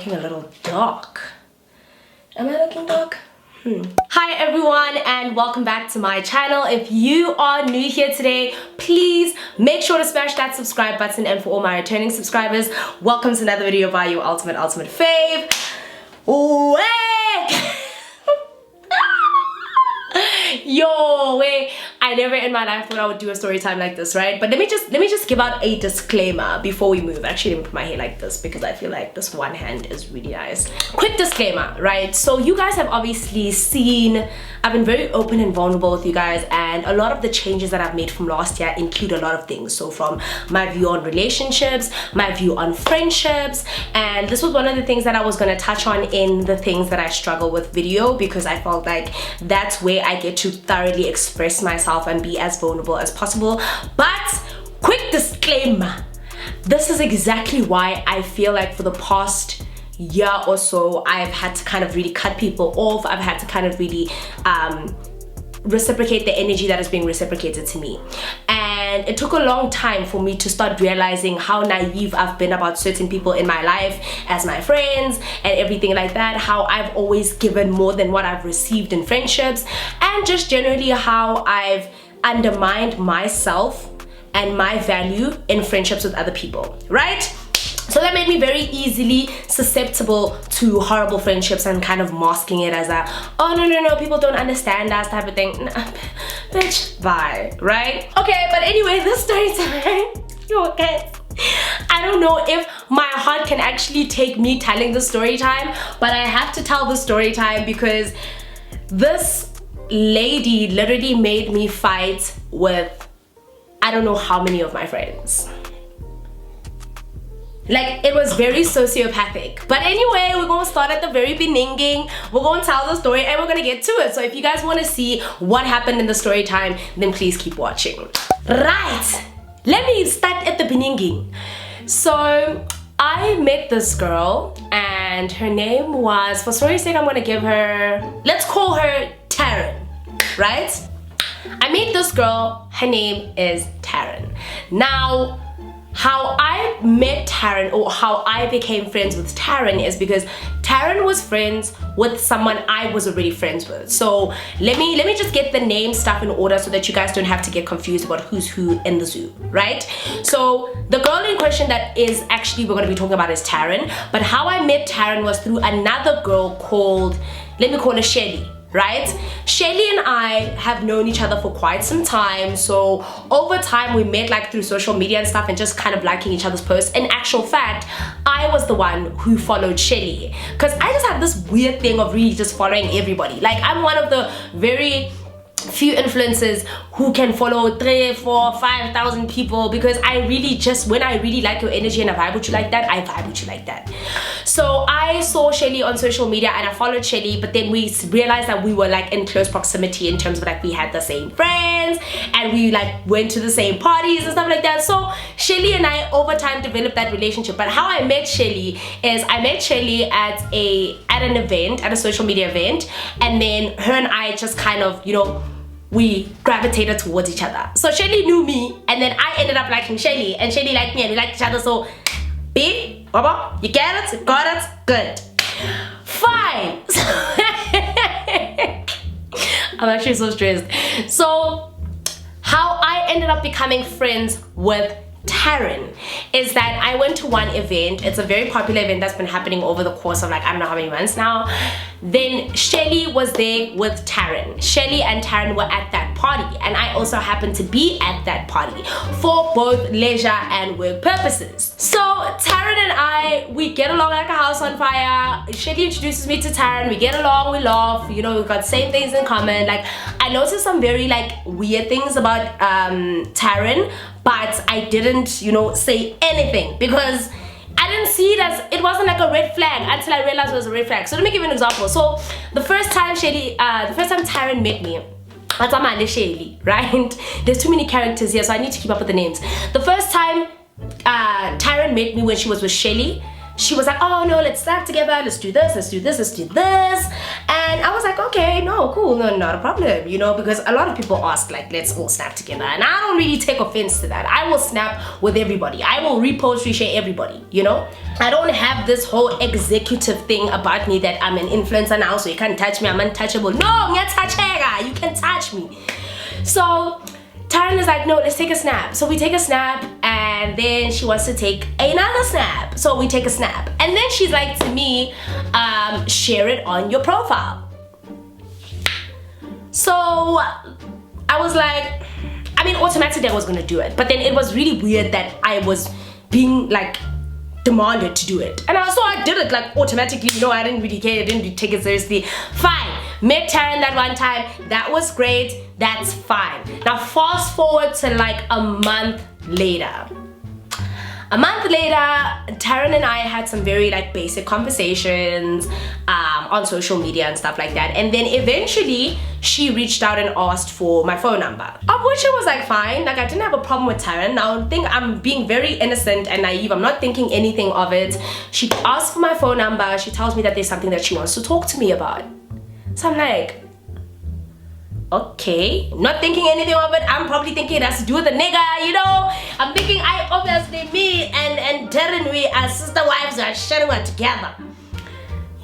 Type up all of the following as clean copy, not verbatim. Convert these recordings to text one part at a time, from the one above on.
looking a little dark. Am I looking dark? Hi everyone and welcome back to my channel. If you are new here today, please make sure to smash that subscribe button, and for all my returning subscribers, welcome to another video by your ultimate fave. Yo, wait, I never in my life thought I would do a story time like this, right? But let me just give out a disclaimer before we move. Actually, let me put my hair like this because I feel like this one hand is really nice. Quick disclaimer, right? So you guys have obviously seen I've been very open and vulnerable with you guys, and a lot of the changes that I've made from last year include a lot of things. So from my view on relationships, my view on friendships, and this was one of the things that I was going to touch on in the things that I struggle with video, because I felt like that's where I get to thoroughly express myself and be as vulnerable as possible. But quick disclaimer, this is exactly why I feel like for the past year or so I've had to kind of really cut people off. I've had to kind of really reciprocate the energy that is being reciprocated to me, and it took a long time for me to start realizing how naive I've been about certain people in my life as my friends and everything like that, how I've always given more than what I've received in friendships, and just generally how I've undermined myself and my value in friendships with other people, right? So that made me very easily susceptible to horrible friendships and kind of masking it as a, oh no, people don't understand us type of thing. Nah, bitch, bye, right? Okay, but anyway, this story time, you guys, I don't know if my heart can actually take me telling the story time, but I have to tell the story time because this lady literally made me fight with I don't know how many of my friends. Like, it was very sociopathic. But anyway, we're gonna start at the very beginning. We're gonna tell the story and we're gonna get to it. So if you guys want to see what happened in the story time, then please keep watching. Right, let me start at the beginning. So I met this girl and her name was, for story's sake, I'm gonna give her, let's call her Taryn, right? I met this girl, her name is Taryn. Now, how I met Taryn, or how I became friends with Taryn, is because Taryn was friends with someone I was already friends with. So let me just get the name stuff in order so that you guys don't have to get confused about who's who in the zoo, right? So the girl in question that is actually we're going to be talking about is Taryn, but how I met Taryn was through another girl called, let me call her Shelly. Right? Shelly and I have known each other for quite some time, so over time we met like through social media and stuff and just kind of liking each other's posts. In actual fact, I was the one who followed Shelly because I just have this weird thing of really just following everybody. Like, I'm one of the very few influencers who can follow 3, 4, 5,000 people, because I really just, when I really like your energy and I vibe with you like that, I vibe with you like that. So I saw Shelly on social media and I followed Shelly, but then we realized that we were like in close proximity in terms of like we had the same friends and we like went to the same parties and stuff like that. So Shelly and I over time developed that relationship. But how I met Shelly is I met Shelly at an event, at a social media event, and then her and I just kind of, you know, we gravitated towards each other. So Shelly knew me, and then I ended up liking Shelly, and Shelly liked me, and we liked each other. So, B, Baba, you get it? Got it? Good. Fine. I'm actually so stressed. So, how I ended up becoming friends with Taryn is that I went to one event. It's a very popular event that's been happening over the course of like I don't know how many months now. Then Shelly was there with Taryn. Shelly and Taryn were at that party, and I also happened to be at that party for both leisure and work purposes. So Taryn and I, we get along like a house on fire. Shelly introduces me to Taryn, we get along, we laugh, you know, we've got same things in common. Like, I noticed some very like weird things about Taryn, but I didn't, you know, say anything because I didn't see it as, it wasn't like a red flag until I realized it was a red flag. So let me give you an example. So the first time Taryn met me, that's my Shelly, right? There's too many characters here, so I need to keep up with the names. The first time Taryn met me when she was with Shelly, she was like, oh no, let's start together, let's do this, let's do this, let's do this. And And I was like, okay, no, cool, no, not a problem, you know, because a lot of people ask, like, let's all snap together. And I don't really take offense to that. I will snap with everybody. I will repost, reshare everybody, you know? I don't have this whole executive thing about me that I'm an influencer now, so you can't touch me, I'm untouchable. No, you can touch me. So Taryn is like, no, let's take a snap. So we take a snap, and then she wants to take another snap. So we take a snap. And then she's like to me, share it on your profile. So I was like, I mean, automatically I was gonna do it. But then it was really weird that I was being like demanded to do it. And so I did it like automatically, you know, I didn't really care, I didn't really take it seriously. Fine, met Taryn that one time, that was great, that's fine. Now fast forward to like a month later. A month later, Taryn and I had some very like basic conversations on social media and stuff like that. And then eventually she reached out and asked for my phone number, of which it was like fine. Like I didn't have a problem with Taryn. Now I think I'm being very innocent and naive. I'm not thinking anything of it. She asked for my phone number. She tells me that there's something that she wants to talk to me about. So I'm like, okay, not thinking anything of it. I'm probably thinking it has to do with the nigga, you know. I'm thinking I obviously, me and Taryn, we as sister wives are sharing it together.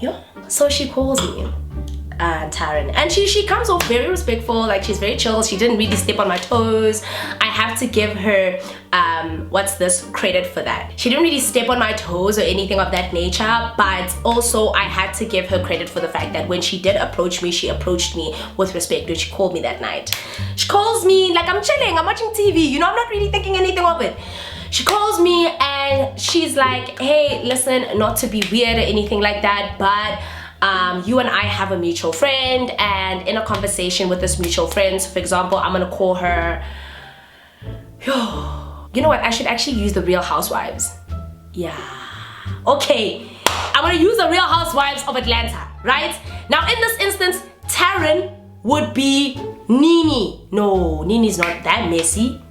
Yeah. So she calls me, Taryn, and she comes off very respectful, like she's very chill. She didn't really step on my toes. I have to give her credit for that. She didn't really step on my toes or anything of that nature, but also I had to give her credit for the fact that when she did approach me, she approached me with respect. When she called me that night, she calls me like I'm chilling, I'm watching TV, you know, I'm not really thinking anything of it. She calls me and she's like, hey, listen, not to be weird or anything like that, but you and I have a mutual friend, and in a conversation with this mutual friend, so for example, I'm gonna call her, you know what, I should actually use the Real Housewives. Yeah, okay, I'm gonna use the Real Housewives of Atlanta, right? Now in this instance, Taryn would be Nene. No, Nene's not that messy.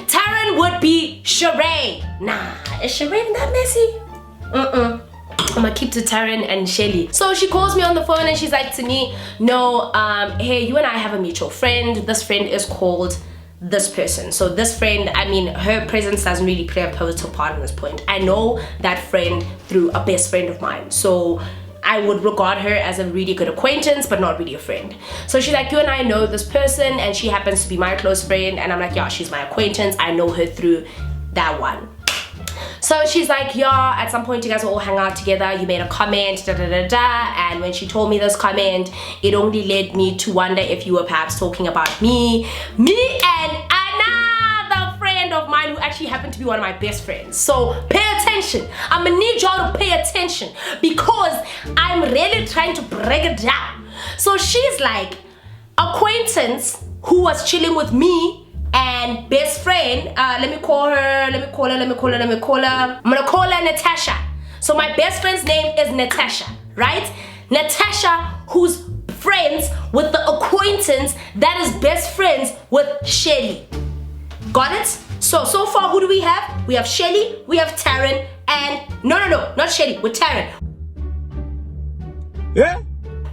Taryn would be Sheree. Nah, is Sheree that messy? I'm gonna keep to Taryn and Shelly. So she calls me on the phone and she's like to me, no, hey, you and I have a mutual friend. This friend is called this person. So this friend, I mean, her presence doesn't really play a pivotal part in this point. I know that friend through a best friend of mine. So I would regard her as a really good acquaintance, but not really a friend. So she's like, you and I know this person and she happens to be my close friend. And I'm like, yeah, she's my acquaintance. I know her through that one. So she's like, yeah, at some point you guys will all hang out together. You made a comment, da da da da. And when she told me this comment, it only led me to wonder if you were perhaps talking about me and another friend of mine who actually happened to be one of my best friends. So pay attention. I'm gonna need y'all to pay attention because I'm really trying to break it down. So she's like, acquaintance who was chilling with me and best friend, I'm gonna call her Natasha. So my best friend's name is Natasha, right? Natasha, who's friends with the acquaintance that is best friends with Shelly. Got it? So far who do we have? We have Shelly, we have Taryn, and no, not Shelly, with Taryn. Yeah?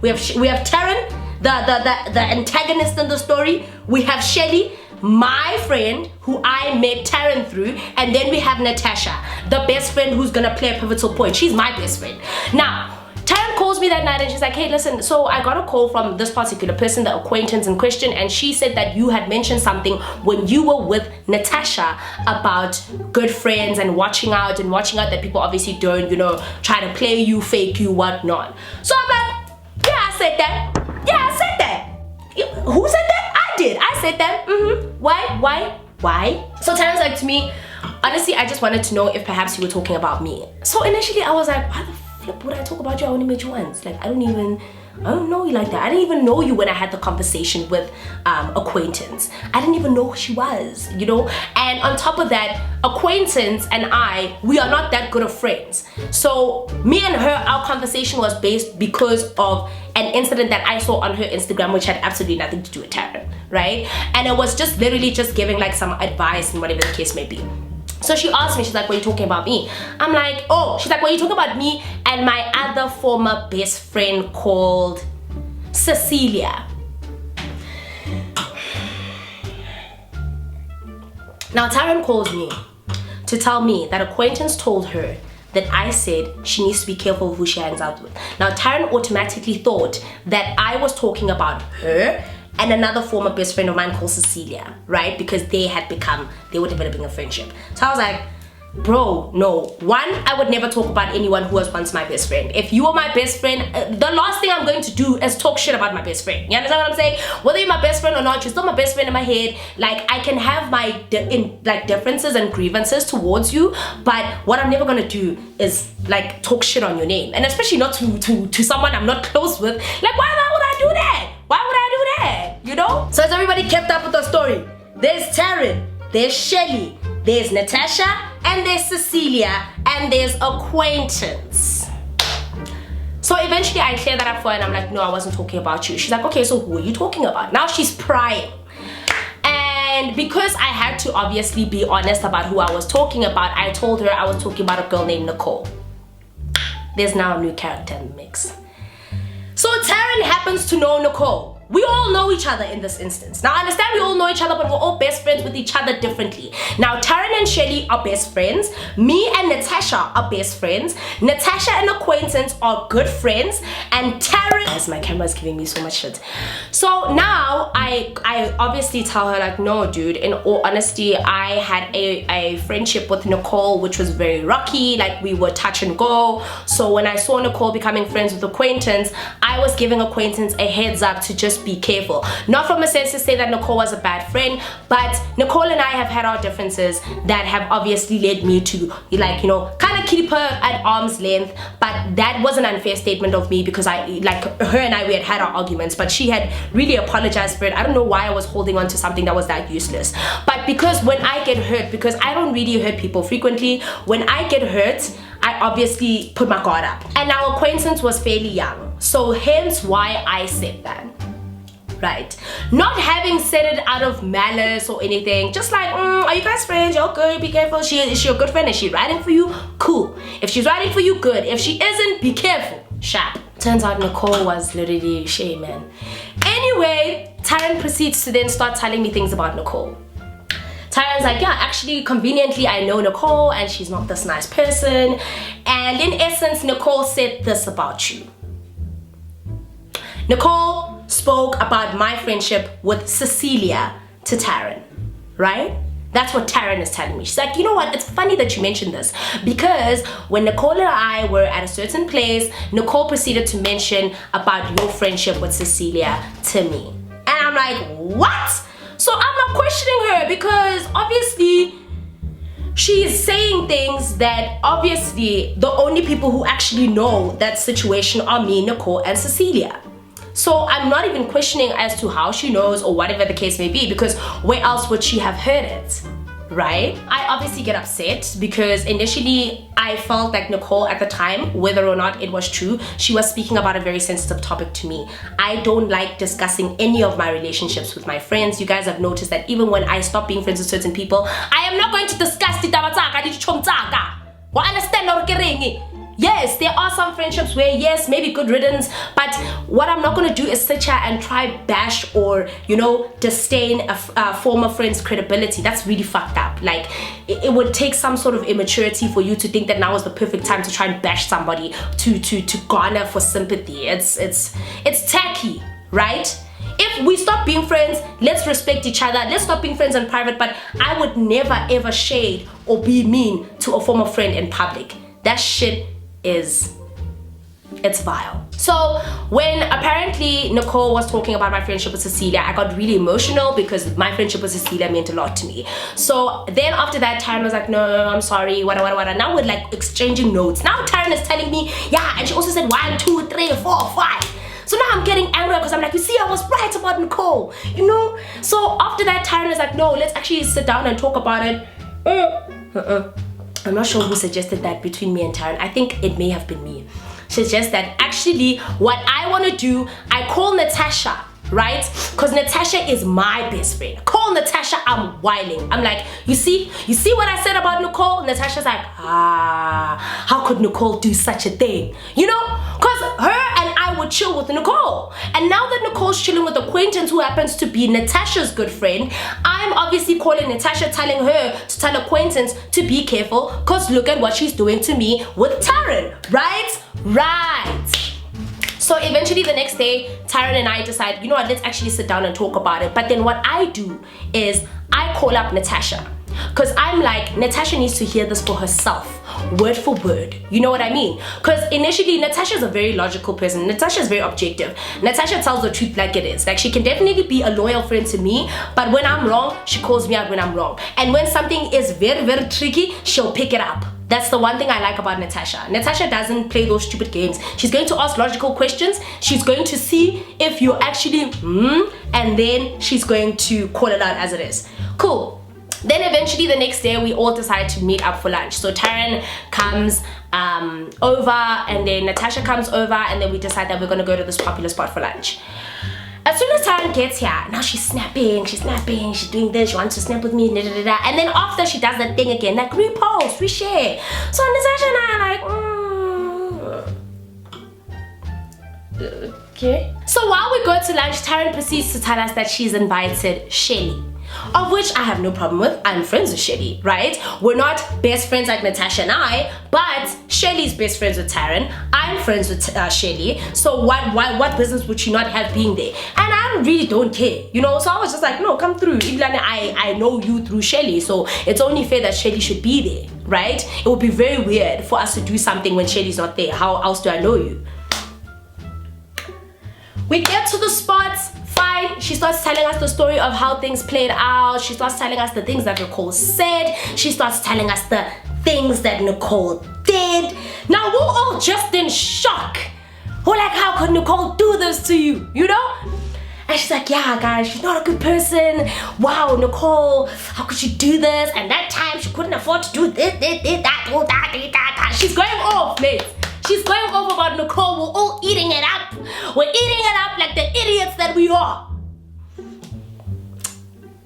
We have Taryn, the antagonist in the story. We have Shelly, my friend who I met Taryn through, and then we have Natasha, the best friend who's gonna play a pivotal point. She's my best friend. Now, Taryn calls me that night and she's like, hey, listen, so I got a call from this particular person, the acquaintance in question, and she said that you had mentioned something when you were with Natasha about good friends and watching out that people obviously don't, you know, try to play you, fake you, whatnot. So I'm like, yeah, I said that. Who said that? I said that. Why? So Taryn's like to me, honestly, I just wanted to know if perhaps you were talking about me. So initially I was like, why the flip would I talk about you? I only met you once. Like, I don't know you like that. I didn't even know you when I had the conversation with acquaintance. I didn't even know who she was, you know? And on top of that, acquaintance and we are not that good of friends. So me and her, our conversation was based because of an incident that I saw on her Instagram, which had absolutely nothing to do with Taryn, right? And it was just literally just giving like some advice and whatever the case may be. So she asked me, she's like, what are you talking about me? I'm like, oh, she's like, well, you talking about me and my other former best friend called Cecilia. Now Taryn calls me to tell me that acquaintance told her that I said she needs to be careful of who she hangs out with. Now Taryn automatically thought that I was talking about her and another former best friend of mine called Cecilia, right? Because they were developing a friendship. So I was like, bro, no. One, I would never talk about anyone who was once my best friend. If you are my best friend, the last thing I'm going to do is talk shit about my best friend. You understand what I'm saying? Whether you're my best friend or not, you're still my best friend in my head. Like, I can have my differences and grievances towards you, but what I'm never gonna do is like talk shit on your name, and especially not to someone I'm not close with. Like, why would I do that? Why would I do that? You know? So as everybody kept up with the story, there's Taryn, there's Shelly, there's Natasha, and there's Cecilia, and there's acquaintance. So eventually I clear that up for her and I'm like, no, I wasn't talking about you. She's like, okay, so who are you talking about? Now she's prying. And because I had to obviously be honest about who I was talking about, I told her I was talking about a girl named Nicole. There's now a new character in the mix. So Taryn happens to know Nicole. We all know each other in this instance. Now, I understand we all know each other, but we're all best friends with each other differently. Now, Taryn and Shelly are best friends. Me and Natasha are best friends. Natasha and acquaintance are good friends. And Taryn... Guys, my camera is giving me so much shit. So now, I obviously tell her, like, no, dude, in all honesty, I had a friendship with Nicole, which was very rocky. Like, we were touch and go. So when I saw Nicole becoming friends with acquaintance, I was giving acquaintance a heads up to just be careful. Not from a sense to say that Nicole was a bad friend, but Nicole and I have had our differences that have obviously led me to, like, you know, kind of keep her at arm's length. But that was an unfair statement of me because her and I, we had our arguments, but she had really apologized for it. I don't know why I was holding on to something that was that useless. But because when I get hurt, because I don't really hurt people frequently, when I get hurt, I obviously put my guard up. And our acquaintance was fairly young, so hence why I said that. Right, not having said it out of malice or anything, just like, are you guys friends? You're good, be careful. Is she a good friend? Is she riding for you? Cool. If she's riding for you, good. If she isn't, be careful. Sharp. Turns out Nicole was literally shame, man. Anyway, Taryn proceeds to then start telling me things about Nicole. Taryn's like, yeah, actually, conveniently, I know Nicole and she's not this nice person. And in essence, Nicole said this about you. Nicole spoke about my friendship with Cecilia to Taryn, right? That's what Taryn is telling me. She's like, you know what? It's funny that you mentioned this because when Nicole and I were at a certain place, Nicole proceeded to mention about your friendship with Cecilia to me. And I'm like, what? So I'm not questioning her because obviously she's saying things that obviously the only people who actually know that situation are me, Nicole, and Cecilia. So I'm not even questioning as to how she knows or whatever the case may be, because where else would she have heard it, right? I obviously get upset because initially I felt like Nicole at the time, whether or not it was true, she was speaking about a very sensitive topic to me. I don't like discussing any of my relationships with my friends. You guys have noticed that even when I stop being friends with certain people, I am not going to discuss the tabataka, the chomtaka. What understand or yes, there are some friendships where, yes, maybe good riddance, but what I'm not going to do is sit here and try bash or, you know, disdain a former friend's credibility. That's really fucked up. Like, it would take some sort of immaturity for you to think that now is the perfect time to try and bash somebody to garner for sympathy. It's tacky, right? If we stop being friends, let's respect each other. Let's stop being friends in private, but I would never ever shade or be mean to a former friend in public. That shit it's vile. So when apparently Nicole was talking about my friendship with Cecilia, I got really emotional because my friendship with Cecilia meant a lot to me. So then after that, Taryn was like, no, I'm sorry, what. Now we're like exchanging notes. Now Taryn is telling me, yeah, and she also said 1, 2, 3, 4, 5. So now I'm getting angry because I'm like, you see, I was right about Nicole, you know? So after that, Taryn is like, no, let's actually sit down and talk about it. I'm not sure who suggested that between me and Taryn. I think it may have been me. Suggest that actually what I want to do, I call Natasha, right? Because Natasha is my best friend. Call Natasha, I'm whiling. I'm like, you see what I said about Nicole? Natasha's like, how could Nicole do such a thing? You know, because her and I would would chill with Nicole. And now that Nicole's chilling with acquaintance who happens to be Natasha's good friend, I'm obviously calling Natasha, telling her to tell acquaintance to be careful, because look at what she's doing to me with Taryn, right? Right. So eventually the next day, Taryn and I decide, you know what, let's actually sit down and talk about it. But then what I do is I call up Natasha, because I'm like, Natasha needs to hear this for herself, word for word. You know what I mean? Because initially, Natasha's a very logical person. Natasha's very objective. Natasha tells the truth like it is. Like, she can definitely be a loyal friend to me, but when I'm wrong, she calls me out when I'm wrong. And when something is very, very tricky, she'll pick it up. That's the one thing I like about Natasha. Natasha doesn't play those stupid games. She's going to ask logical questions. She's going to see if you're actually and then she's going to call it out as it is. Cool. Then eventually the next day we all decide to meet up for lunch. So Taryn comes over, and then Natasha comes over, and then we decide that we're gonna go to this popular spot for lunch. As soon as Taryn gets here, now she's snapping, she's doing this, she wants to snap with me, da, da, da, da. And then after she does that thing again, like repost, reshare. So Natasha and I are like, okay. So while we go to lunch, Taryn proceeds to tell us that she's invited Shelly, of which I have no problem with. I'm friends with Shelly, right? We're not best friends like Natasha and I, but Shelly's best friends with Taryn. I'm friends with Shelly. So what business would she not have being there? And I really don't care, you know? So I was just like, no, come through. I know you through Shelly, so it's only fair that Shelly should be there, right? It would be very weird for us to do something when Shelly's not there. How else do I know you? We get to the spot. Fine, she starts telling us the story of how things played out. She starts telling us the things that Nicole said. She starts telling us the things that Nicole did. Now we're all just in shock. We're like, how could Nicole do this to you, you know? And she's like, yeah guys, she's not a good person. Wow, Nicole, how could she do this? And that time she couldn't afford to do this, that. She's going off, mate. She's going off about Nicole. We're all eating it up. We're eating it up like the idiots that we are.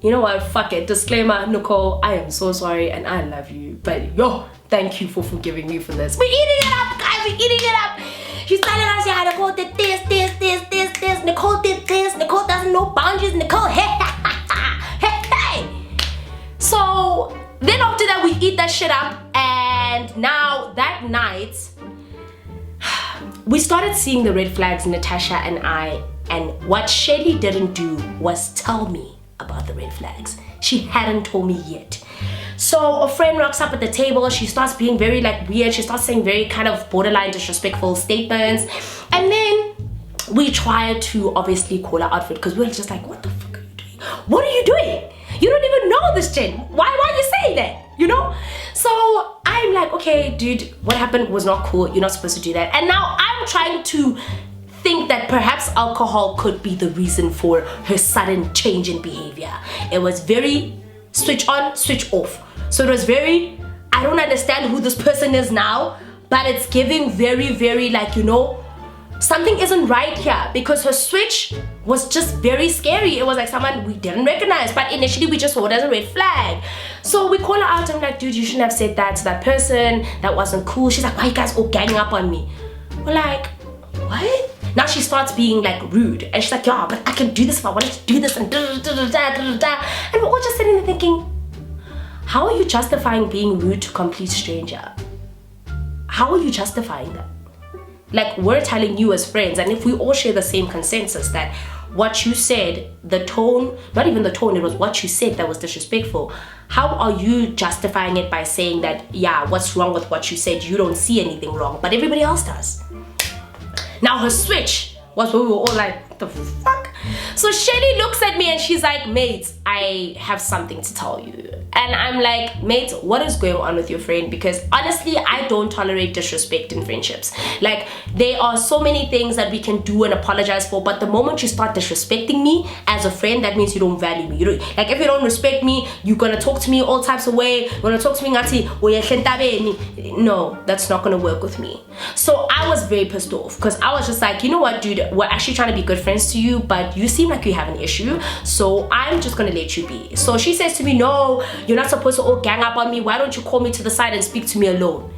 You know what? Fuck it. Disclaimer, Nicole, I am so sorry and I love you. But yo, thank you for forgiving me for this. We're eating it up, guys. We're eating it up. She's telling us, yeah, Nicole did this. Nicole did this. Nicole doesn't know boundaries. Nicole, hey. So then after that, we eat that shit up. And now that night, we started seeing the red flags, Natasha and I, and what Shelly didn't do was tell me about the red flags. She hadn't told me yet. So a friend rocks up at the table, she starts being very like weird, she starts saying very kind of borderline disrespectful statements, and then we try to obviously call her outfit because we're just like, what the fuck are you doing? What are you doing? You don't even know this Jen. Why are you saying that? You know? So I'm like, okay, dude, what happened was not cool. You're not supposed to do that. And now I'm trying to think that perhaps alcohol could be the reason for her sudden change in behavior. It was very switch on, switch off. So it was very, I don't understand who this person is now, but it's giving very, very like, you know, something isn't right here, because her switch was just very scary. It was like someone we didn't recognize, but initially we just saw it as a red flag. So we call her out and I'm like, dude, you shouldn't have said that to that person. That wasn't cool. She's like, why are you guys all ganging up on me? We're like, what? Now she starts being like rude and she's like, yeah, but I can do this if I wanted to do this and da-da-da-da-da-da-da. And we're all just sitting there thinking, how are you justifying being rude to a complete stranger? How are you justifying that? Like, we're telling you as friends, and if we all share the same consensus that what you said, the tone, not even the tone, it was what you said that was disrespectful, how are you justifying it by saying that, yeah, what's wrong with what you said? You don't see anything wrong, but everybody else does. Now her switch was where we were all like, what the fuck? So Shelly looks at me and she's like, mate, I have something to tell you. And I'm like, mate, what is going on with your friend? Because honestly, I don't tolerate disrespect in friendships. Like, there are so many things that we can do and apologize for, but the moment you start disrespecting me as a friend, that means you don't value me. You don't, like, if you don't respect me, you're gonna talk to me all types of way. You're gonna talk to me ngati, no, that's not gonna work with me. So I was very pissed off because I was just like, you know what, dude, we're actually trying to be good friends to you, but you seem like you have an issue, so I'm just gonna let you be. So she says to me, no, you're not supposed to all gang up on me. Why don't you call me to the side and speak to me alone?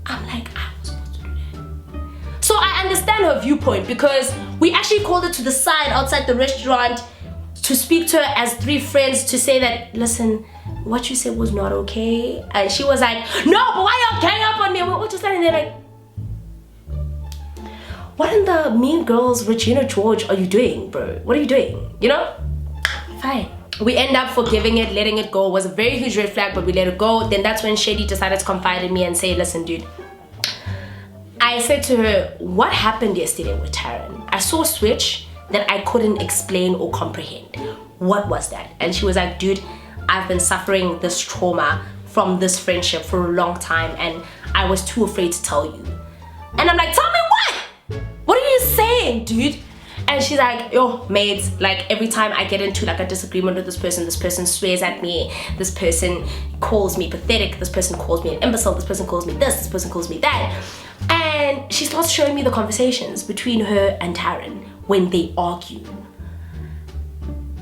I'm like, I was supposed to do that. So I understand understand her viewpoint because we actually called her to the side outside the restaurant to speak to her as 3 friends to say that, listen, what you said was not okay. And she was like, no, but why y'all gang up on me? We're just standing there like, what in the Mean Girls Regina George are you doing, bro? What are you doing? You know? Fine. We end up forgiving it, letting it go. It was a very huge red flag, but we let it go. Then that's when Shelly decided to confide in me and say, listen, dude. I said to her, what happened yesterday with Taryn? I saw a switch that I couldn't explain or comprehend. What was that? And she was like, dude, I've been suffering this trauma from this friendship for a long time and I was too afraid to tell you. And I'm like, tell me what? What are you saying, dude? And she's like, yo, mates, like every time I get into like a disagreement with this person swears at me, this person calls me pathetic, this person calls me an imbecile, this person calls me this person calls me that. And she starts showing me the conversations between her and Taryn when they argue.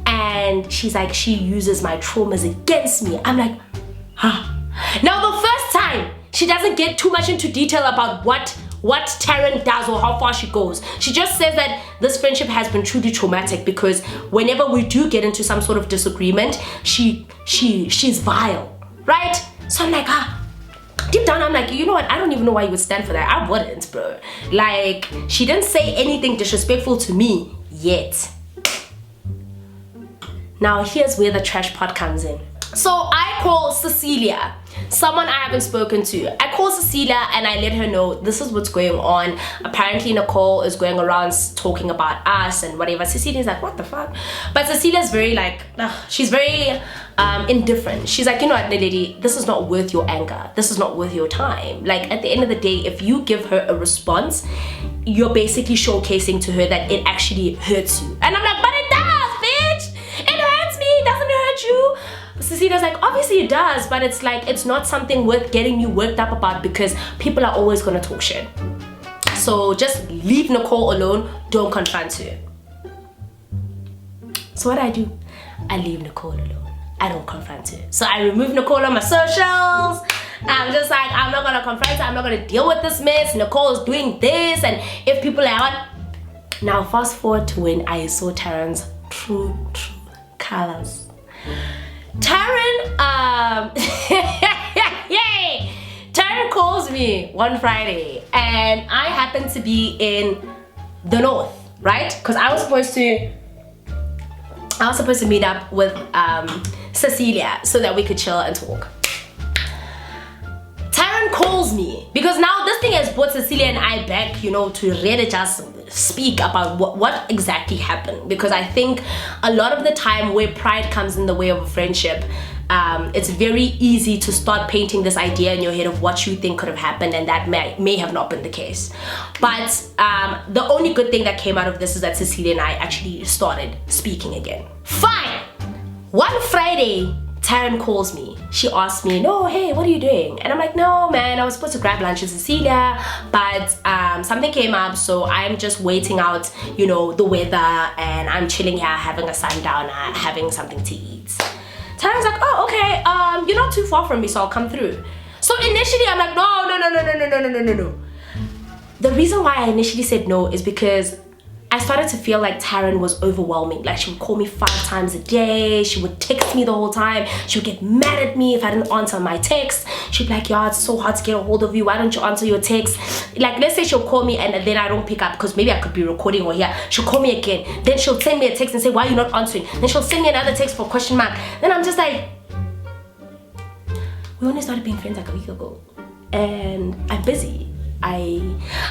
And she's like, she uses my traumas against me. I'm like, huh? Now the first time, she doesn't get too much into detail about what Taryn does or how far she goes. She just says that this friendship has been truly traumatic because whenever we do get into some sort of disagreement, she's vile, right? So I'm like, deep down I'm like, you know what, I don't even know why you would stand for that. I wouldn't, bro. Like, she didn't say anything disrespectful to me yet. Now here's where the trash pot comes in. So I call Cecilia, someone I haven't spoken to. I call Cecilia and I let her know this is what's going on. Apparently Nicole is going around talking about us and whatever. Cecilia's like, what the fuck? But Cecilia's very like, she's very indifferent. She's like, you know what, Naledi, this is not worth your anger. This is not worth your time. Like at the end of the day, if you give her a response, you're basically showcasing to her that it actually hurts you. And I'm like, but it does, bitch. It hurts me. Doesn't it hurt you? Cecilia's like, obviously it does, but it's like, it's not something worth getting you worked up about because people are always gonna talk shit. So just leave Nicole alone, don't confront her. So what do? I leave Nicole alone. I don't confront her. So I remove Nicole on my socials. I'm just like, I'm not gonna confront her, I'm not gonna deal with this mess. Nicole is doing this, and if people are out. Now fast forward to when I saw Taryn's true colors. Taryn, Taryn calls me one Friday and I happen to be in the north, right? Because I was supposed to meet up with Cecilia so that we could chill and talk. Taryn calls me because now this thing has brought Cecilia and I back, you know, to really just speak about what exactly happened, because I think a lot of the time where pride comes in the way of a friendship, it's very easy to start painting this idea in your head of what you think could have happened, and that may have not been the case. But the only good thing that came out of this is that Cecilia and I actually started speaking again. Fine. One Friday, Taryn calls me. She asks me, no, hey, what are you doing? And I'm like, no, man, I was supposed to grab lunch with Cecilia, but something came up, so I'm just waiting out, you know, the weather, and I'm chilling here, having a sundowner, having something to eat. Taryn's like, oh, okay, you're not too far from me, so I'll come through. So initially, I'm like, no. The reason why I initially said no is because I started to feel like Taryn was overwhelming. Like she would call me 5 times a day. She would text me the whole time. She would get mad at me if I didn't answer my text. She'd be like, yeah, it's so hard to get a hold of you. Why don't you answer your text? Like, let's say she'll call me and then I don't pick up because maybe I could be recording or here. She'll call me again. Then she'll send me a text and say, why are you not answering? Then she'll send me another text for question mark. Then I'm just like, we only started being friends like a week ago. And I'm busy.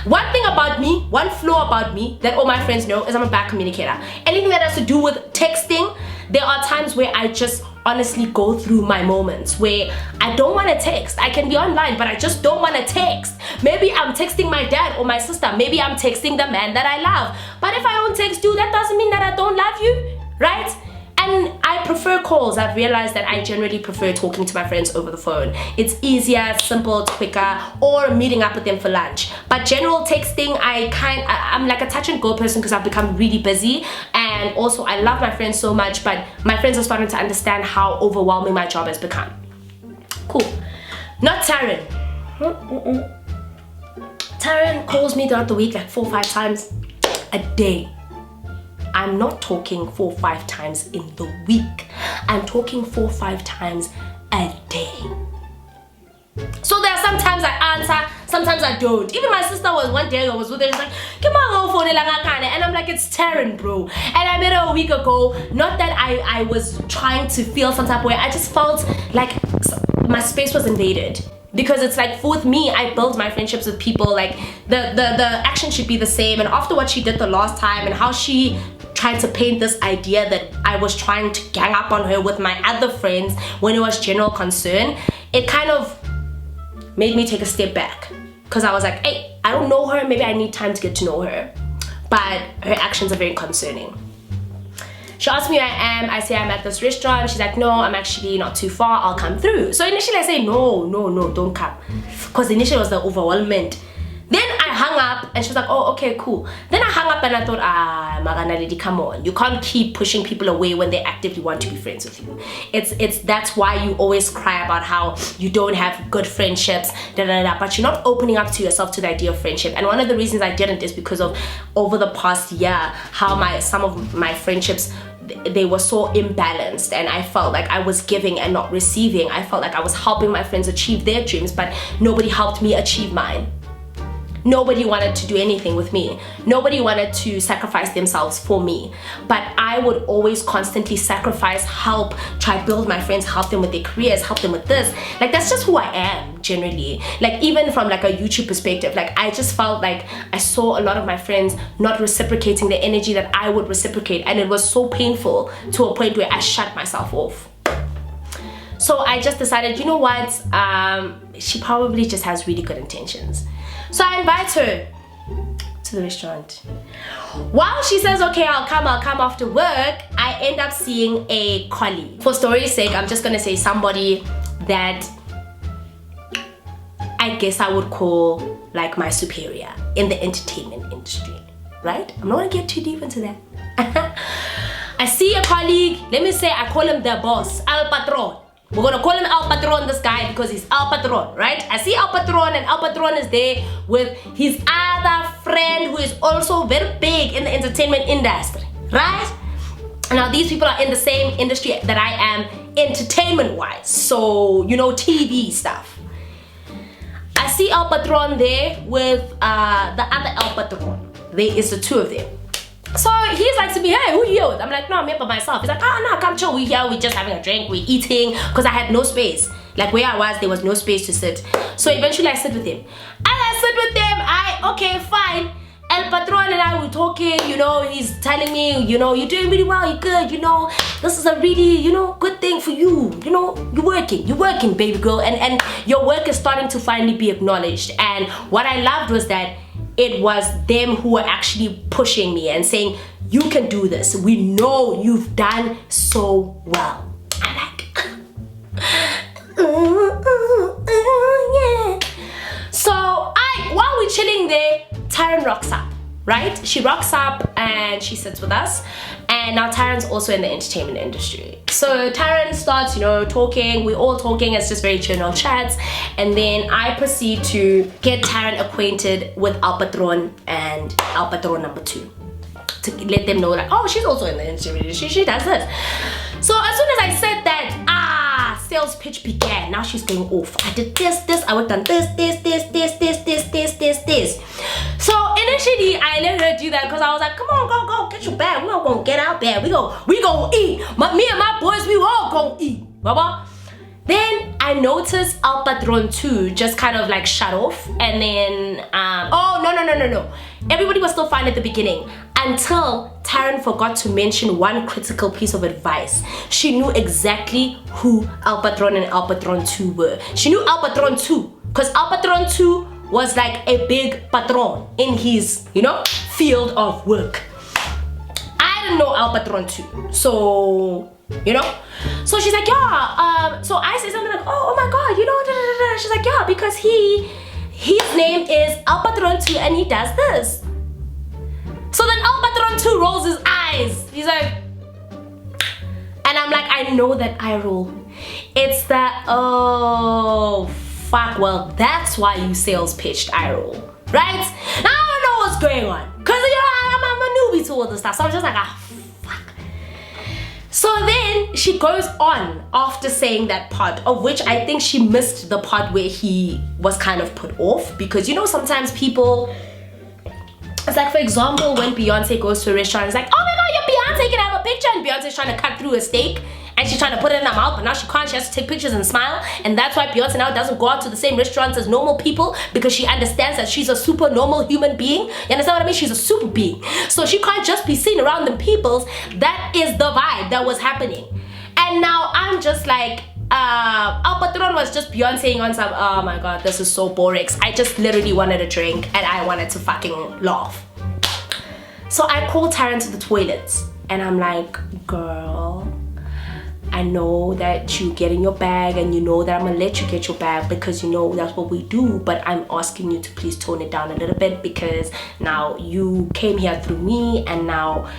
One thing about me, one flaw about me that all my friends know is I'm a bad communicator. Anything that has to do with texting, there are times where I just honestly go through my moments where I don't want to text. I can be online, but I just don't want to text. Maybe I'm texting my dad or my sister. Maybe I'm texting the man that I love. But if I don't text you, that doesn't mean that I don't love you, right? And I prefer calls. I've realized that I generally prefer talking to my friends over the phone. It's easier, simple, quicker, or meeting up with them for lunch. But general texting, I'm like a touch and go person because I've become really busy. And also I love my friends so much, but my friends are starting to understand how overwhelming my job has become. Cool. Not Taryn. Taryn calls me throughout the week like 4 or 5 times a day. I'm not talking 4 or 5 times in the week. I'm talking 4 or 5 times a day. So there are sometimes I answer, sometimes I don't. Even my sister was one day I was with her, she's like, come on, phone, and I'm like, it's Taryn, bro. And I met her a week ago. Not that I was trying to feel some type of way. I just felt like my space was invaded. Because it's like, with me, I build my friendships with people, like the action should be the same. And after what she did the last time and how she tried to paint this idea that I was trying to gang up on her with my other friends when it was general concern, it kind of made me take a step back. Because I was like, hey, I don't know her, maybe I need time to get to know her. But her actions are very concerning. She asked me where I am. I say I'm at this restaurant. She's like, no, I'm actually not too far. I'll come through. So initially I say, no, don't come. Because initially it was the overwhelmment. Then I hung up and she was like, oh, okay, cool. Then I hung up and I thought, Naledi, come on. You can't keep pushing people away when they actively want to be friends with you. That's why you always cry about how you don't have good friendships, but you're not opening up to yourself to the idea of friendship. And one of the reasons I didn't is because of over the past year, how some of my friendships, they were so imbalanced, and I felt like I was giving and not receiving. I felt like I was helping my friends achieve their dreams, but nobody helped me achieve mine. Nobody wanted to do anything with me. Nobody wanted to sacrifice themselves for me. But I would always constantly sacrifice, help, try build my friends, help them with their careers, help them with this. Like, that's just who I am generally. Like, even from like a YouTube perspective, like I just felt like I saw a lot of my friends not reciprocating the energy that I would reciprocate, and it was so painful to a point where I shut myself off. So I just decided, you know what, she probably just has really good intentions. So I invite her to the restaurant. While she says, okay, I'll come after work, I end up seeing a colleague. For story's sake, I'm just gonna say somebody that I guess I would call like my superior in the entertainment industry, right? I'm not gonna get too deep into that. I see a colleague, let me say I call him the boss, El Patron. We're gonna call him El Patron, this guy, because he's El Patron, right? I see El Patron, and El Patron is there with his other friend who is also very big in the entertainment industry, right? Now these people are in the same industry that I am, entertainment-wise, so you know, TV stuff. I see El Patron there with the other El Patron. There is the two of them. So he's like to me, hey, who you with? I'm like, no, I'm here by myself. He's like, oh no, come chill, we here, we just having a drink, we eating, because I had no space. Like where I was, there was no space to sit. So eventually I sit with him. And I sit with them, okay, fine. El Patron and I were talking, you know, he's telling me, you know, you're doing really well, you're good, you know, this is a really, you know, good thing for you, you know, you're working, baby girl, and your work is starting to finally be acknowledged. And what I loved was that it was them who were actually pushing me and saying, you can do this. We know you've done so well. I'm like, yeah. So while we're chilling there, Taryn rocks up, right? She rocks up and she sits with us. And now Taryn's also in the entertainment industry. So Taryn starts, you know, talking. We're all talking. It's just very general chats. And then I proceed to get Taryn acquainted with El Patron and El Patron number 2. To let them know, like, oh, she's also in the industry. She does this. So as soon as I said that, sales pitch began. Now she's going off. I did this, I worked on this. So initially I let her do that because I was like, come on, go, get your bag. We're gonna get out there. We gonna eat. Me and my boys, we all gonna eat. Baba. Then I noticed El Patron 2 just kind of like shut off, and then oh no. Everybody was still fine at the beginning until Taryn forgot to mention one critical piece of advice. She knew exactly who El Patron and El Patron 2 were. She knew El Patron 2 because El Patron 2 was like a big patron in his, you know, field of work. I didn't know El Patron 2, so you know. So she's like, yeah. So I say something like, oh my god, you know, she's like, yeah, because his name is El Patron 2 and he does this. So then El Patron 2 rolls his eyes. He's like, and I'm like, I know that eye roll. It's that, oh fuck, well that's why you sales pitched eye roll. right? Now I don't know what's going on, because you know I'm a newbie to all this stuff, so I'm just like, ah, fuck. So then she goes on after saying that part, of which I think she missed the part where he was kind of put off, because you know sometimes people, it's like, for example, when Beyonce goes to a restaurant, it's like, oh my god, you're Beyonce, can I have a picture? And Beyonce's trying to cut through a steak and she's trying to put it in her mouth, but now she can't. She has to take pictures and smile. And that's why Beyonce now doesn't go out to the same restaurants as normal people, because she understands that she's a super normal human being. You understand what I mean? She's a super being. So she can't just be seen around them peoples. That is the vibe that was happening. And now I'm just like, Al Patron was just Beyonceing on some, oh my god, this is so boring. I just literally wanted a drink and I wanted to fucking laugh. So I called Taryn to the toilets and I'm like, girl, I know that you get in your bag and you know that I'm gonna let you get your bag because you know that's what we do, but I'm asking you to please tone it down a little bit, because now you came here through me and now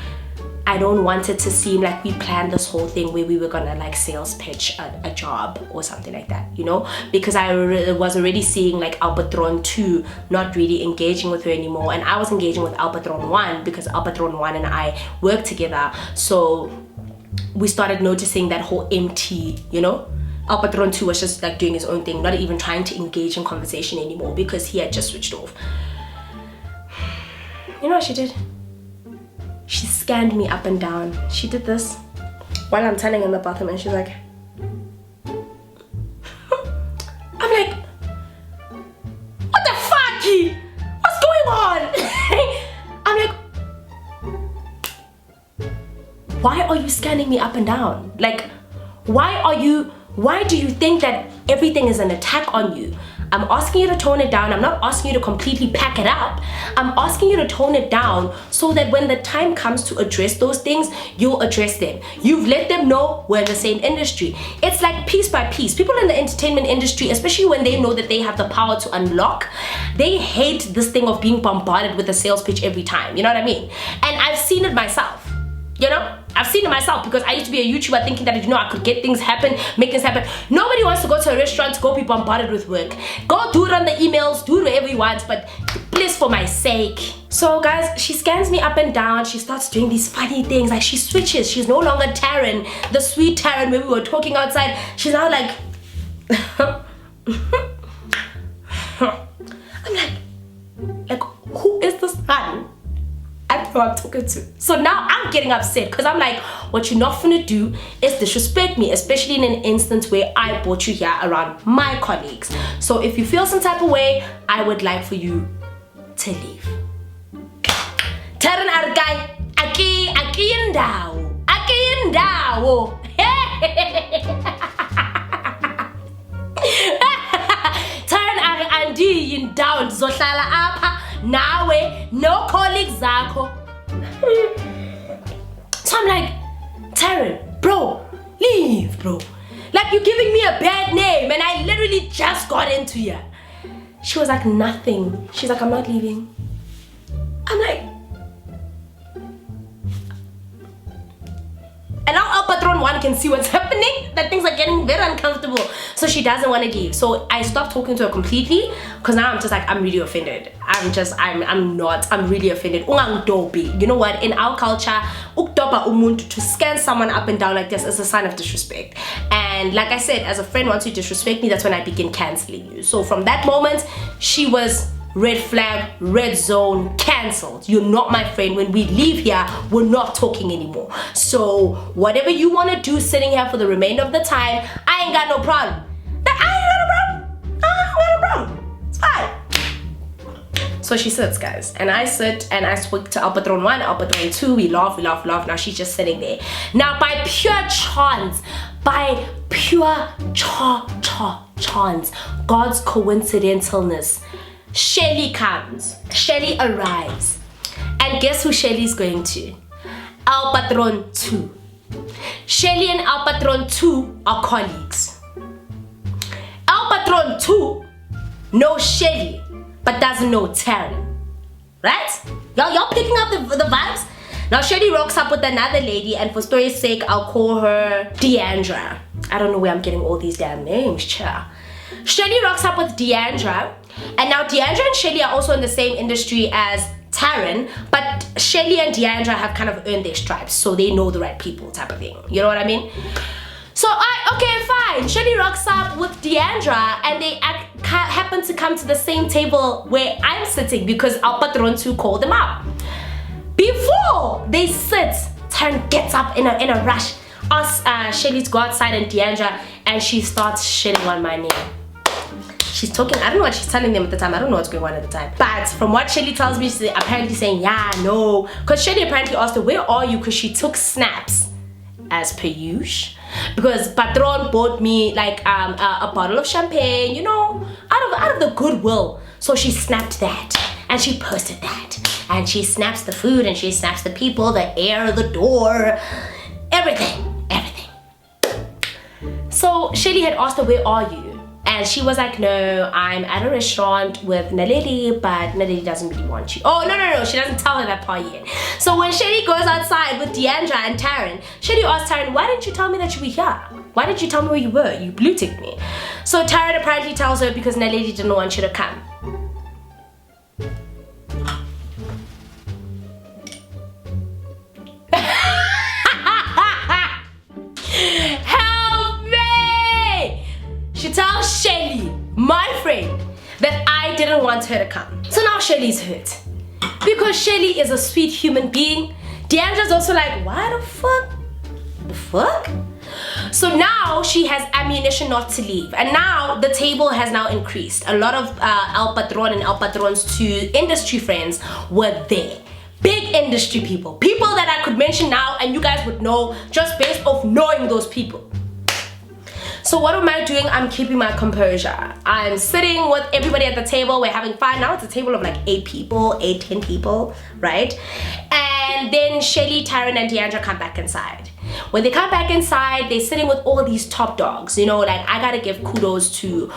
I don't want it to seem like we planned this whole thing where we were gonna like sales pitch a job or something like that, you know, because I was already seeing like Al Patron 2 not really engaging with her anymore, and I was engaging with Al Patron 1 because Al Patron 1 and I worked together. So we started noticing that whole empty, you know, Al Patron 2 was just like doing his own thing, not even trying to engage in conversation anymore because he had just switched off. You know what she did? She scanned me up and down. She did this while I'm turning in the bathroom and she's like, I'm like, what the fuck? What's going on? I'm like, why are you scanning me up and down? Like, why do you think that everything is an attack on you? I'm asking you to tone it down. I'm not asking you to completely pack it up. I'm asking you to tone it down so that when the time comes to address those things, you'll address them. You've let them know we're in the same industry. It's like piece by piece. People in the entertainment industry, especially when they know that they have the power to unlock, they hate this thing of being bombarded with a sales pitch every time. You know what I mean? And I've seen it myself. You know, I've seen it myself because I used to be a YouTuber thinking that, you know, I could get things happen, make things happen. Nobody wants to go to a restaurant to go be bombarded with work. Go do it on the emails, do it wherever you want, but please, for my sake. So guys, she scans me up and down. She starts doing these funny things. Like she switches. She's no longer Taryn, the sweet Taryn when we were talking outside. She's now like, I'm like, who is this man? I don't know who I'm talking to. So now I'm getting upset because I'm like, what you're not gonna do is disrespect me, especially in an instance where I brought you here around my colleagues. So if you feel some type of way, I would like for you to leave. Taryn arkai, aki indao. Taryn andi indao ndizohlala apha nawe no colleagues zakho. So I'm like, Taryn, bro, leave, bro. Like, you're giving me a bad name and I literally just got into you. She was like, nothing. She's like, I'm not leaving. I'm like, and now Al Patron 1 can see what's happening, that things are getting very uncomfortable. So she doesn't want to leave. So I stopped talking to her completely because now I'm just like, I'm really offended. I'm really offended. You know what? In our culture, to scan someone up and down like this is a sign of disrespect. And like I said, as a friend, once you disrespect me, that's when I begin canceling you. So from that moment, she was red flag, red zone, cancelled. You're not my friend. When we leave here, we're not talking anymore. So whatever you want to do sitting here for the remainder of the time, I ain't got no problem. It's fine. So she sits, guys, and I sit and I speak to Al Patron 1, Al Patron 2, we laugh. Now she's just sitting there. Now by pure chance, chance, God's coincidentalness, Shelly comes. Shelly arrives. And guess who Shelly's going to? Al Patron 2. Shelly and Al Patron 2 are colleagues. Al Patron 2 knows Shelly, but doesn't know Taryn. Right? Y'all picking up the vibes? Now Shelly rocks up with another lady, and for story's sake, I'll call her Deandra. I don't know where I'm getting all these damn names, cha. Shelly rocks up with Deandra, and now Deandra and Shelly are also in the same industry as Taryn, but Shelly and Deandra have kind of earned their stripes, so they know the right people type of thing. You know what I mean? So okay, fine. Shelly rocks up with Deandra, and they happen to come to the same table where I'm sitting because our patron 2 called them out. Before they sit, Taryn gets up in a rush, asks Shelly to go outside and Deandra, and she starts shitting on my name. She's talking, I don't know what she's telling them at the time. I don't know what's going on at the time. But from what Shelly tells me, she's apparently saying, yeah, no. Because Shelly apparently asked her, where are you? Because she took snaps, as per usual. Because Patron bought me like a bottle of champagne, you know, out of the goodwill. So she snapped that and she posted that. And she snaps the food and she snaps the people, the air, the door, everything. So Shelly had asked her, where are you? And she was like, no, I'm at a restaurant with Naledi, but Naledi doesn't really want you. Oh, no, she doesn't tell her that part yet. So when Shelly goes outside with Deandra and Taryn, Shelly asks Taryn, why didn't you tell me that you were here? Why didn't you tell me where you were? You blue ticked me. So Taryn apparently tells her because Naledi didn't want you to come. She tells Shelly, my friend, that I didn't want her to come. So now Shelly's hurt. Because Shelly is a sweet human being. Deandra's also like, why the fuck? The fuck? So now she has ammunition not to leave. And now the table has now increased. A lot of El Patron and El Patron's 2 industry friends were there. Big industry people. People that I could mention now and you guys would know just based off knowing those people. So what am I doing? I'm keeping my composure. I'm sitting with everybody at the table. We're having fun. Now it's a table of like 8 people, 10 people, right? And then Shelly, Taryn, and Deandra come back inside. When they come back inside, they're sitting with all these top dogs. You know, like I gotta give kudos to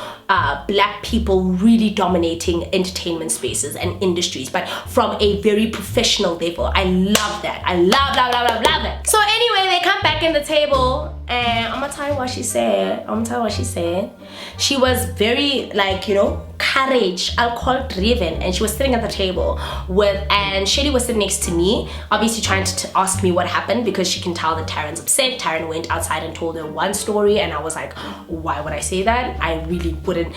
black people really dominating entertainment spaces and industries, but from a very professional level. I love that. I love it. So anyway, they come back in the table, and I'm gonna tell you what she said. She was very, like, you know, courage, alcohol driven, and she was sitting at the table and Shelly was sitting next to me, obviously trying to ask me what happened because she can tell that Taryn's upset. Taryn went outside and told her one story, and I was like, why would I say that? I really wouldn't.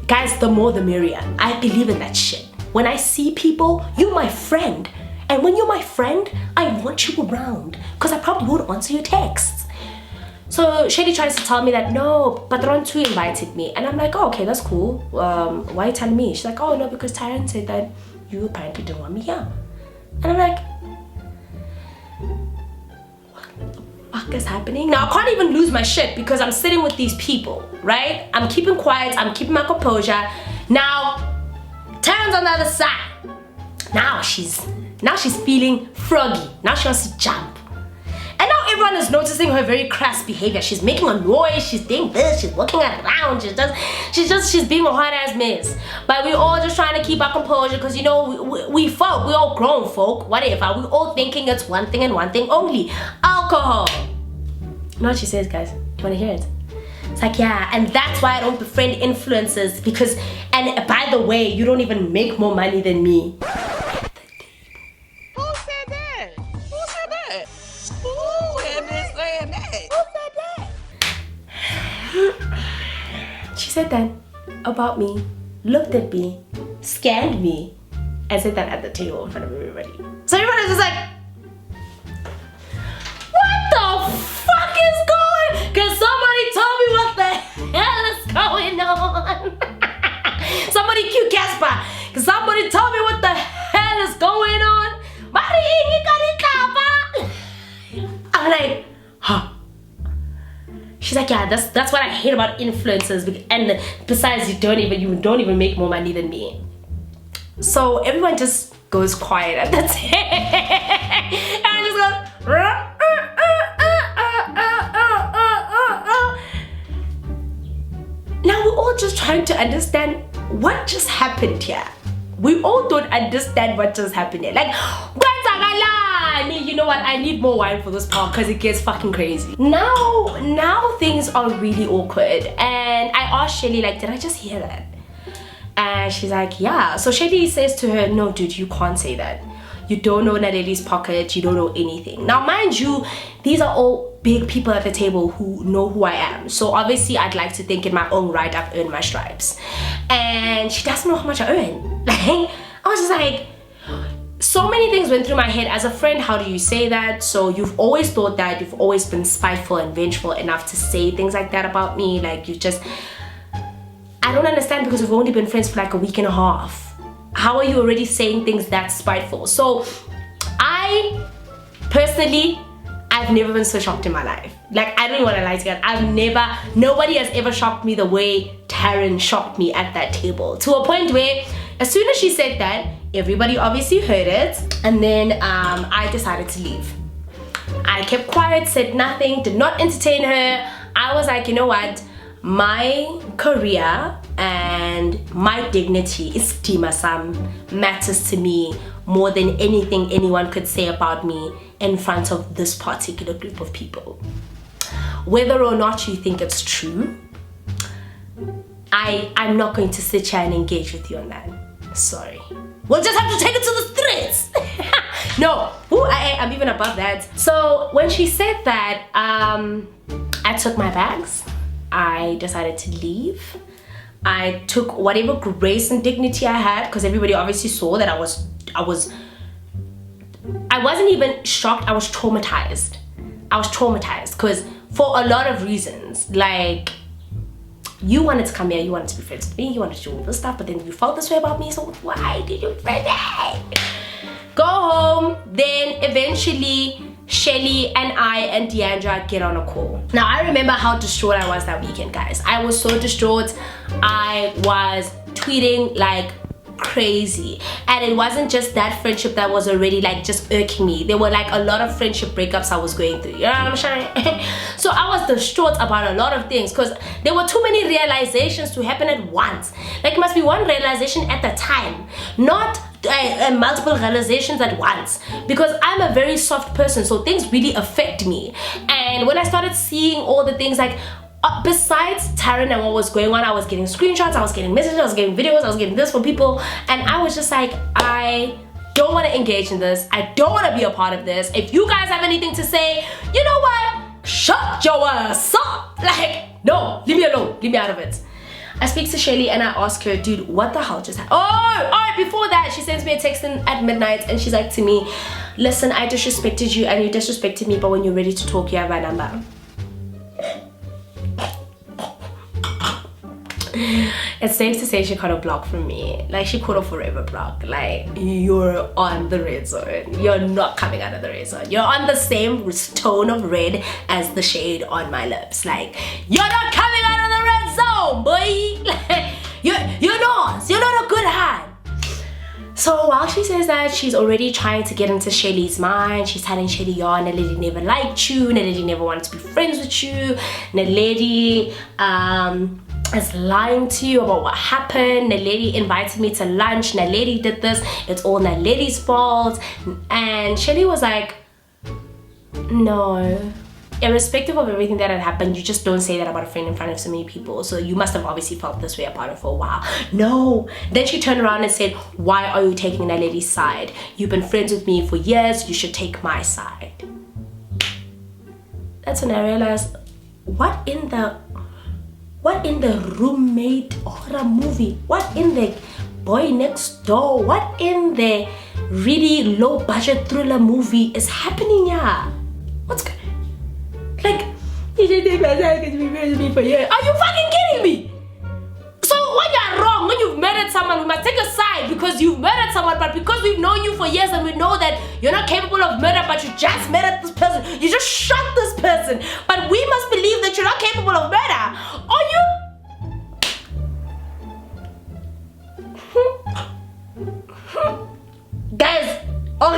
Guys, the more the merrier. I believe in that shit. When I see people, you're my friend, and when you're my friend, I want you around because I probably won't answer your texts. So Shelly tries to tell me that, no, Patron 2 invited me. And I'm like, oh, okay, that's cool. Why are you telling me? She's like, oh, no, because Taryn said that you apparently didn't want me here. And I'm like, what the fuck is happening? Now, I can't even lose my shit because I'm sitting with these people, right? I'm keeping quiet. I'm keeping my composure. Now, Taryn's on the other side. Now she's feeling froggy. Now she wants to jump. And now everyone is noticing her very crass behavior. She's making a noise, she's doing this, she's walking around, she's being a hot ass mess. But we're all just trying to keep our composure because, you know, we folk, we all grown folk, whatever. We're all thinking it's one thing and one thing only. Alcohol. You know what she says, guys? Do you want to hear it? It's like, yeah, and that's why I don't befriend influencers because, and by the way, you don't even make more money than me. She said that about me, looked at me, scanned me, and said that at the table in front of everybody. So everyone is just like, what the fuck is going? Can somebody tell me what the hell is going on? Somebody cue Casper. Can somebody tell me what the hell is going on? I'm like, huh? She's like, yeah, that's what I hate about influencers. And besides, you don't even make more money than me. So everyone just goes quiet at that time. And just goes, now we're all just trying to understand what just happened here. We all don't understand what just happened here. Like, You know what? I need more wine for this part because it gets fucking crazy. Now things are really awkward. And I asked Shelly, like, did I just hear that? And she's like, yeah. So Shelly says to her, no, dude, you can't say that. You don't know Naledi's pocket. You don't know anything. Now, mind you, these are all big people at the table who know who I am. So obviously, I'd like to think in my own right, I've earned my stripes. And she doesn't know how much I earn. Like, I was just like, so many things went through my head. As a friend, how do you say that? So you've always thought that, you've always been spiteful and vengeful enough to say things like that about me. Like, you just, I don't understand, because we've only been friends for like a week and a half. How are you already saying things that spiteful? So I personally, I've never been so shocked in my life. Like, I don't even want to lie to you. Nobody has ever shocked me the way Taryn shocked me at that table. To a point where, as soon as she said that, everybody obviously heard it. And then I decided to leave. I kept quiet, said nothing, did not entertain her. I was like, you know what? My career and my dignity, estima sam, matters to me more than anything anyone could say about me in front of this particular group of people. Whether or not you think it's true, I'm not going to sit here and engage with you on that. Sorry. We'll just have to take it to the streets. No, I'm even above that. So when she said that, I took my bags. I decided to leave. I took whatever grace and dignity I had, because everybody obviously saw that I wasn't even shocked, I was traumatized. Because for a lot of reasons, like, you wanted to come here, you wanted to be friends with me, you wanted to do all this stuff, but then you felt this way about me, so why did you friend me? Go home. Then eventually Shelly and I and Deandra get on a call. Now, I remember how distraught I was that weekend, guys. I was so distraught. I was tweeting like crazy. And it wasn't just that friendship that was already like just irking me. There were like a lot of friendship breakups I was going through. You know what I'm saying? So I was distraught about a lot of things, because there were too many realizations to happen at once. Like, it must be one realization at a time, not multiple realizations at once, because I'm a very soft person, so things really affect me. And when I started seeing all the things, like besides Taryn and what was going on, I was getting screenshots, I was getting messages, I was getting videos, I was getting this from people, and I was just like, I don't want to engage in this. I don't want to be a part of this. If you guys have anything to say, you know what? Shut your ass up. Like, no, leave me alone. Leave me out of it. I speak to Shelly and I ask her, dude, what the hell just happened? Oh, before that, she sends me a text at midnight and she's like to me, listen, I disrespected you and you disrespected me, but when you're ready to talk, you have my number. It's safe to say she caught a block from me. Like, she caught a forever block. Like, you're on the red zone. You're not coming out of the red zone. You're on the same tone of red as the shade on my lips. Like, you're not coming out of the red zone, boy. Like, you're not a good hand. So while she says that, she's already trying to get into Shelly's mind. She's telling Shelly, yo, Naledi never liked you. Naledi never wanted to be friends with you. Naledi is lying to you about what happened. Naledi invited me to lunch. Naledi did this. It's all Naledi's fault. And Shelly was like, no. Irrespective of everything that had happened, you just don't say that about a friend in front of so many people. So you must have obviously felt this way about her for a while. No. Then she turned around and said, why are you taking Naledi's side? You've been friends with me for years. You should take my side. That's when I realized, what in the roommate horror movie? What in the boy next door? What in the really low budget thriller movie is happening here? What's good? Like, you should take my side because you've been friends with me for years. Are you fucking kidding me? So when you're wrong, when you've murdered someone, we must take a side because you've murdered someone, but because we've known you for years and we know that you're not capable of murder, but you just murdered this person, you just shot this person, but we must believe that you're not capable of murder. Are you? Guys,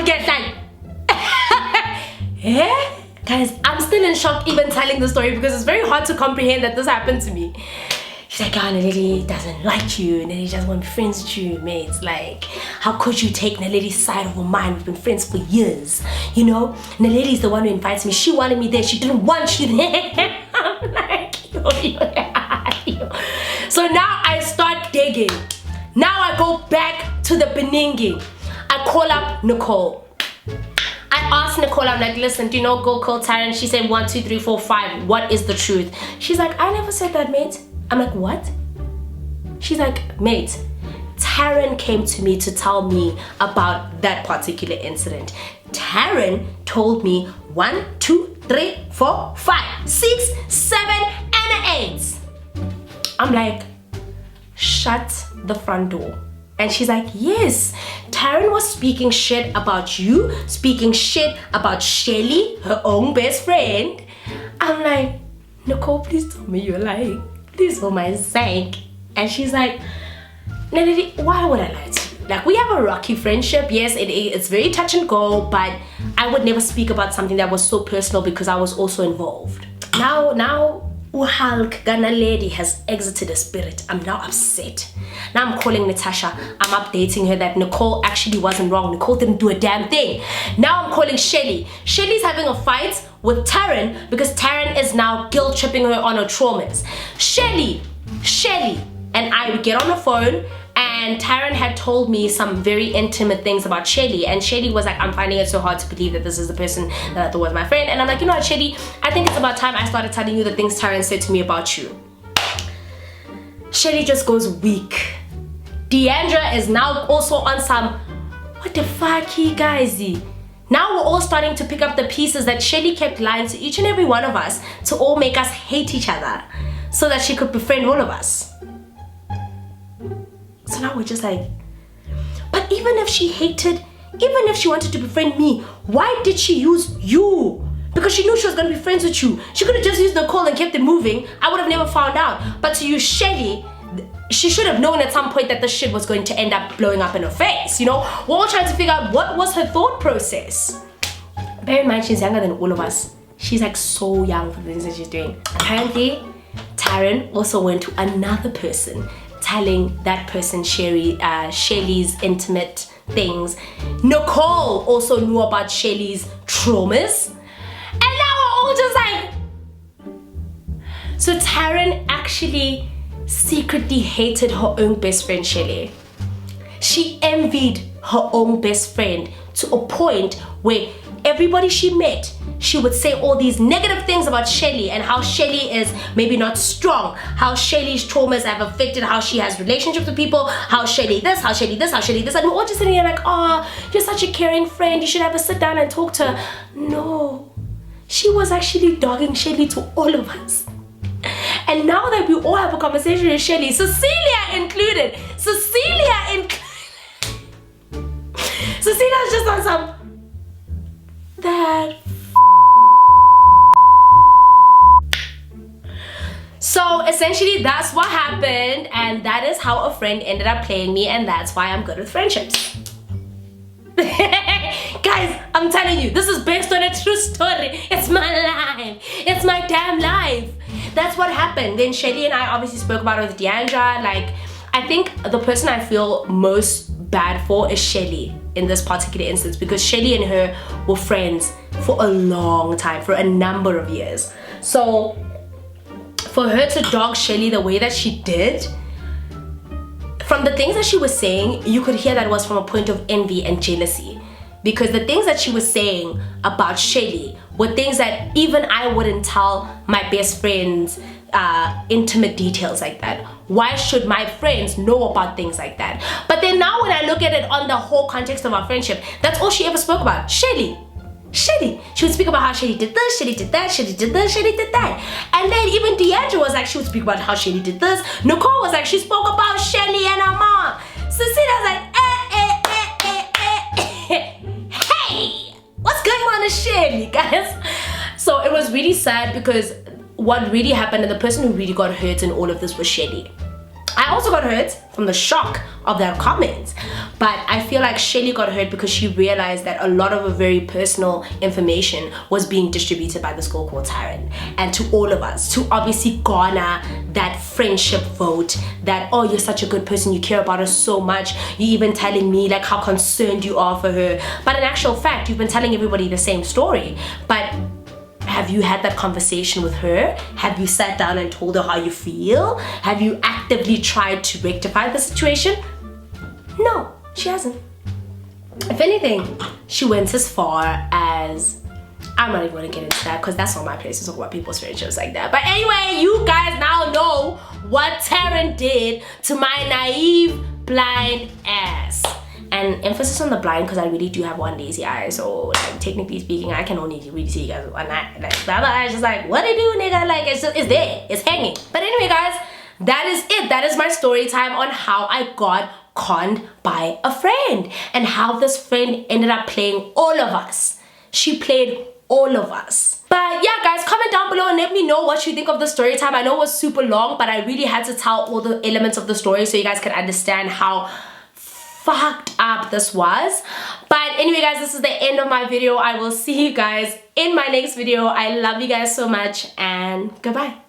get that. Eh? Guys, I'm still in shock even telling the story because it's very hard to comprehend that this happened to me. She's like, oh, Naledi doesn't like you. Naledi doesn't want to be friends with you, mate. Like, how could you take Naledi's side over mine? We've been friends for years. You know, Naledi's the one who invites me. She wanted me there. She didn't want you there. I'm like, yo. So now I start digging. Now I go back to the beninging. I call up Nicole. I asked Nicole, I'm like, listen, do you know go call Taryn? She said 1, 2, 3, 4, 5. What is the truth? She's like, I never said that, mate. I'm like, what? She's like, mate, Taryn came to me to tell me about that particular incident. Taryn told me 1, 2, 3, 4, 5, 6, 7, and 8. I'm like, shut the front door. And she's like, yes, Taryn was speaking shit about you, speaking shit about Shelly, her own best friend. I'm like, Nicole, please tell me you're lying. Please, for my sake. And she's like, Naledi, why would I lie to you? Like, we have a rocky friendship. Yes, it's very touch and go, but I would never speak about something that was so personal because I was also involved. Now, Hulk Naledi has exited the spirit. I'm now upset. Now I'm calling Natasha. I'm updating her that Nicole actually wasn't wrong. Nicole didn't do a damn thing. Now I'm calling Shelly. Shelly's having a fight with Taryn because Taryn is now guilt tripping her on her traumas. Shelly and I would get on the phone, and Taryn had told me some very intimate things about Shelly, and Shelly was like, I'm finding it so hard to believe that this is the person that I thought was my friend. And I'm like, you know what, Shelly, I think it's about time I started telling you the things Taryn said to me about you. Shelly just goes weak. Deandra is now also on some, what the fuck, guys? Now we're all starting to pick up the pieces that Shelly kept lying to each and every one of us to all make us hate each other so that she could befriend all of us. So now we're just like, but even if she wanted to befriend me, why did she use you? Because she knew she was going to be friends with you. She could have just used Nicole and kept it moving. I would have never found out. But to use Shelly, she should have known at some point that this shit was going to end up blowing up in her face, you know? We're all trying to figure out what was her thought process. Bear in mind, she's younger than all of us. She's like so young for the things that she's doing. Apparently, Taryn also went to another person, telling that person Shelly's intimate things. Nicole also knew about Shelly's traumas. And now we're all just like... So Taryn actually secretly hated her own best friend, Shelly. She envied her own best friend to a point where everybody she met, she would say all these negative things about Shelly and how Shelly is maybe not strong, how Shelly's traumas have affected how she has relationships with people, how Shelly this, how Shelly this, how Shelly this. And we're all just sitting here like, oh, you're such a caring friend, you should have a sit down and talk to her. No, she was actually dogging Shelly to all of us. And now that we all have a conversation with Shelly, Cecilia's just on some, that So essentially that's what happened, and that is how a friend ended up playing me, and that's why I'm good with friendships. Guys, I'm telling you, this is based on a true story. It's my life. It's my damn life. That's what happened. Then Shelly and I obviously spoke about it with Deandra. Like, I think the person I feel most bad for is Shelly in this particular instance, because Shelly and her were friends for a long time, for a number of years. So for her to dog Shelly the way that she did, from the things that she was saying, you could hear that it was from a point of envy and jealousy. Because the things that she was saying about Shelly were things that even I wouldn't tell my best friends intimate details like that. Why should my friends know about things like that? But then now when I look at it on the whole context of our friendship, that's all she ever spoke about, Shelly. Shelly. She would speak about how Shelly did this, Shelly did that, Shelly did this, Shelly did that. And then even Deandra was like, she would speak about how Shelly did this. Nicole was like, she spoke about Shelly and her mom. Cecilia was like, hey, what's going on with Shelly, guys? So it was really sad, because what really happened, and the person who really got hurt in all of this was Shelly. I also got hurt from the shock of that comment, but I feel like Shelly got hurt because she realized that a lot of her very personal information was being distributed by this girl called Taryn, and to all of us to obviously garner that friendship vote that, oh, you're such a good person, you care about her so much, you even telling me like how concerned you are for her, but in actual fact you've been telling everybody the same story. But have you had that conversation with her? Have you sat down and told her how you feel? Have you actively tried to rectify the situation? No, she hasn't. If anything, she went as far as, I'm not even gonna get into that because that's not my place to talk about people's friendships like that. But anyway, you guys now know what Taryn did to my naive, blind ass. And emphasis on the blind because I really do have one lazy eye, so like technically speaking I can only really see you guys one eye. Like the other eye is just like, what it do, nigga? Like it's there, it's hanging. But anyway guys, that is it. That is my story time on how I got conned by a friend and how this friend ended up playing all of us. She played all of us. But yeah guys, comment down below and let me know what you think of the story time. I know it was super long, but I really had to tell all the elements of the story so you guys can understand how fucked up this was. But anyway guys, this is the end of my video. I will see you guys in my next video. I love you guys so much and goodbye.